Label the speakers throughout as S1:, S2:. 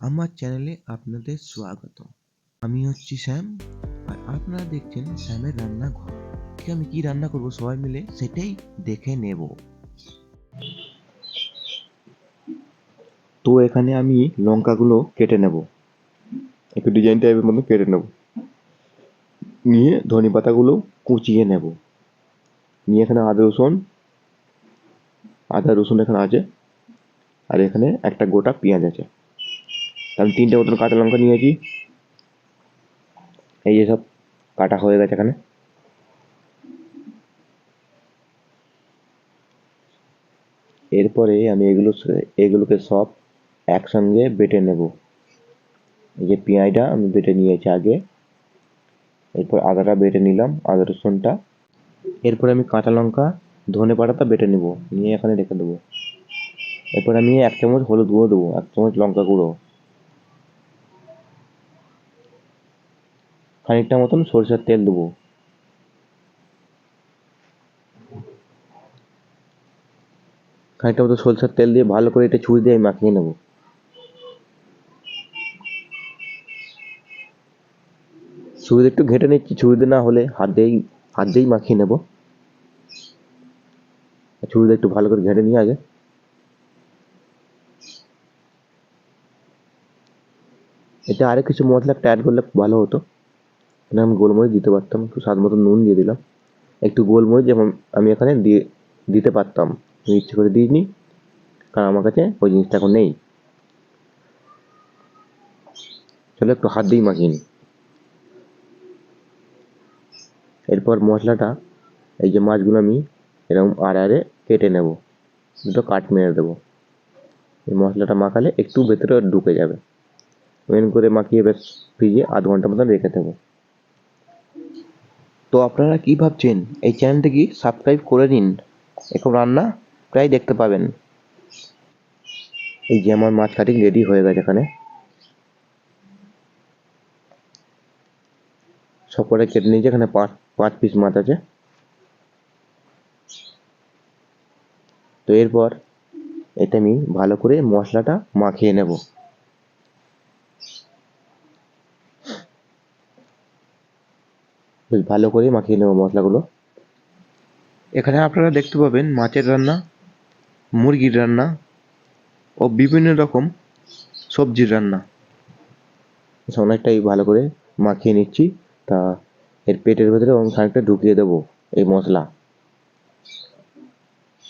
S1: আমার চ্যানেলে আপনাদের স্বাগত। আমি হচ্ছি শ্যাম আর আপনারা দেখছেন শ্যামের রান্নাঘর। আমি কি রান্না করব সবাই মিলে সেটাই দেখে নেব। তো এখানে আমি লঙ্কাগুলো কেটে নেব, একটু ডিজাইন টাইপের মতো কেটে নেব, নিয়ে ধনে পাতাগুলো কুচিয়ে নেব, নিয়ে এখানে আদা রসুন এখানে আছে, আর এখানে একটা গোটা পেঁয়াজ আছে। আমি 3টে মতন কাঁচা লঙ্কা নিয়েছি, এই যে সব কাটা হয়ে গেছে এখানে। এরপরে আমি এগুলোকে সব একসঙ্গে বেটে নেব। এই যে পেঁয়াজটা আমি বেটে নিয়েছি আগে, এরপর আদাটা বেটে নিলাম, আদা রসুনটা। এরপর আমি কাঁচা লঙ্কা ধনে পাতাটা বেটে নেব, নিয়ে এখানে রেখে দেবো। এরপর আমি 1 চামচ হলুদ গুঁড়ো দেবো, 1 চামচ লঙ্কা গুঁড়ো, খানিকটা মতন সরষের তেল দেবো। খানিকটা মতো সরষের তেল দিয়ে ভালো করে এটা ছুরি দিয়ে মাখিয়ে নেব। ছুরি একটু ঘেটে নিচ্ছি, ছুরিতে না হলে হাত দিয়েই মাখিয়ে নেব। ছুরিতে একটু ভালো করে ঘেটে নিয়ে আগে এতে আরও কিছু মশলা অ্যাড করলে ভালো হতো। এখানে আমি গোলমরিচ দিতে পারতাম, একটু স্বাদ মতো নুন দিয়ে দিলাম, একটু গোলমরিচ যেমন আমি এখানে দিতে পারতাম, আমি ইচ্ছে করে দিইনি কারণ আমার কাছে ওই জিনিসটা এখন নেই। চলো একটু হাত দিয়েই মাখিয়ে নিই। এরপর মশলাটা, এই যে মাছগুলো আমি এরকম আড়ে কেটে নেব, দুটো কাট মেরে দেবো। এই মশলাটা মাখালে একটু ভেতরে ঢুকে যাবে। মেন করে মাখিয়ে বেশ ফ্রিজে আধ ঘন্টা মতন রেখে দেবো। তো আপনারা কি ভাবছেন, এই চ্যানেলটা কি সাবস্ক্রাইব করে নিন, এখন রান্না প্রায় দেখতে পাবেন। এই যে আমার মাছ কাটিং রেডি হয়ে গেছে, এখানে সব করে কেটে নিয়েছি, এখানে পাঁচ পিস মাছ আছে। তো এরপর এতে আমি ভালো করে মশলাটা মাখিয়ে নেব। বেশ ভালো করে মাখিয়ে নেব মশলাগুলো। এখানে আপনারা দেখতে পাবেন মাছের রান্না, মুরগির রান্না ও বিভিন্ন রকম সবজির রান্না। অনেকটাই ভালো করে মাখিয়ে নিচ্ছি। তা এর পেটের ভেতরে খানিকটা ঢুকিয়ে দেবো এই মশলা।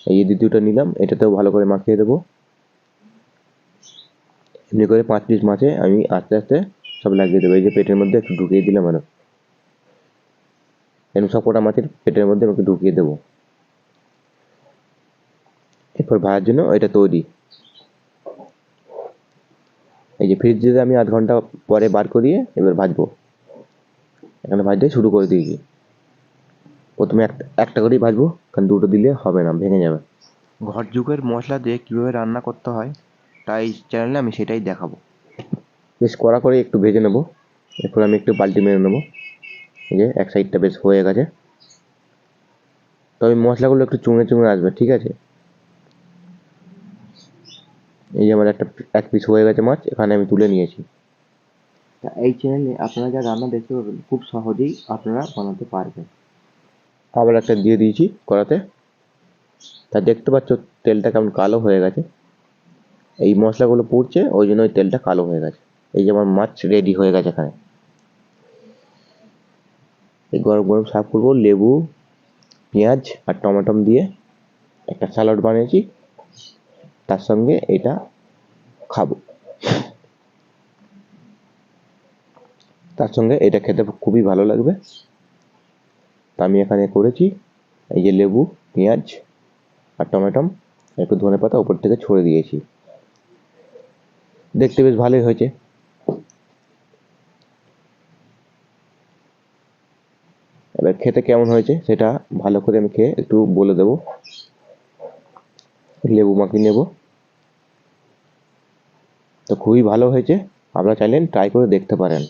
S1: এই যে দ্বিতীয়টা নিলাম, এটাতেও ভালো করে মাখিয়ে দেবো। এমনি করে 5 পিস মাছে আমি আস্তে আস্তে সব লাগিয়ে দেবো। এই যে পেটের মধ্যে একটু ঢুকিয়ে দিলাম, এরকম সব কটা মাছের পেটের মধ্যে আমাকে ঢুকিয়ে দেবো। এরপর ভাজার জন্য এটা তৈরি। এই যে ফ্রিজ থেকে আমি আধ ঘন্টা পরে বার করিয়ে এবার ভাজবো। এখানে ভাজতে শুরু করে দিয়েছি। প্রথমে একটা করেই ভাজবো, কারণ দুটো দিলে হবে না, ভেঙে যাবে। ঘর যুগের মশলা দিয়ে কীভাবে রান্না করতে হয় তাই চ্যানেলে আমি সেটাই দেখাবো। বেশ কড়া করে একটু ভেজে নেবো। এরপর আমি একটু পাল্টি মেরে নেবো। এই যে এক সাইডটা বেশ হয়ে গেছে, তবে মশলাগুলো একটু চুঁড়ে চুঁড়ে আসবে, ঠিক আছে। এই যে আমার এক পিস হয়ে গেছে মাছ, এখানে আমি তুলে নিয়েছি। তা এই চ্যানেলে আপনারা যা রান্না দেখতে পাবেন খুব সহজেই আপনারা বানাতে পারবেন। আবার একটা দিয়ে দিয়েছি কড়াতে। তা দেখতে পাচ্ছ তেলটা কেমন কালো হয়ে গেছে, এই মশলাগুলো পুড়ছে ওই জন্য ওই তেলটা কালো হয়ে গেছে। এই যে আমার মাছ রেডি হয়ে গেছে। এখানে এই গরম গরম সার্ভ করবো লেবু, পেঁয়াজ আর টমেটো দিয়ে একটা স্যালাড বানিয়েছি, তার সঙ্গে এটা খাবো। তার সঙ্গে এটা খেতে খুবই ভালো লাগবে। তা আমি এখানে করেছি এই যে লেবু, পেঁয়াজ আর টমেটো, একটু ধনেপাতা উপর থেকে ছড়িয়ে দিয়েছি। দেখতে বেশ ভালোই হয়েছে। এবার খেতে কেমন হয়েছে সেটা ভালো করে আমি খেয়ে একটু বলে দেবো। লেবু মাখিয়ে নেব। তো খুবই ভালো হয়েছে, আপনারা চাইলে ট্রাই করে দেখতে পারেন।